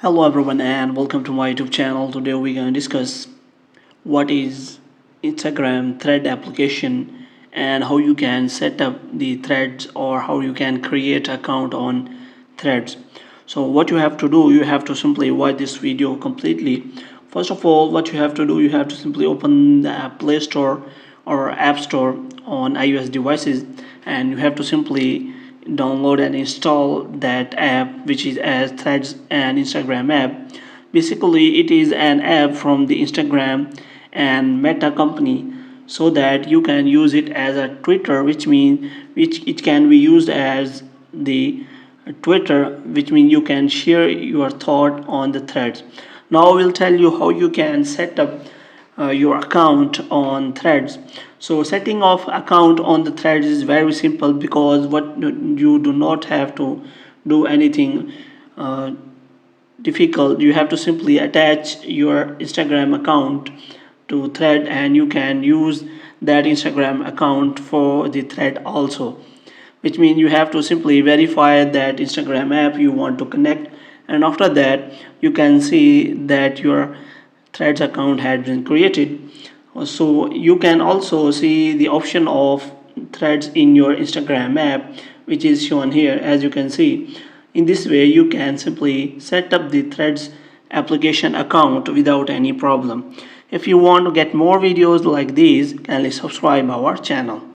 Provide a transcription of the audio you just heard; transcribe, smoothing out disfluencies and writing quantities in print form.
Hello everyone and welcome to my YouTube channel. Today we're going to discuss what is Instagram thread application and how you can set up the threads or how you can create account on threads. So what you have to do, you have to simply watch this video completely. First of all, what you have to do, you have to simply open the Play Store or App Store on iOS devices, and you have to simply download and install that app, which is as Threads and Instagram app. Basically it is an app from the Instagram and Meta company, so that you can use it as a Twitter, which it can be used as the Twitter, which means you can share your thought on the threads. Now we'll tell you how you can set up your account on threads. So setting of account on the threads is very simple, because what you do not have to do anything difficult. You have to simply attach your Instagram account to thread, and you can use that Instagram account for the thread also, which means you have to simply verify that Instagram app you want to connect, and after that you can see that your threads account has been created. So you can also see the option of threads in your Instagram app, which is shown here. As you can see, in this way you can simply set up the threads application account without any problem. If you want to get more videos like these, kindly subscribe our channel.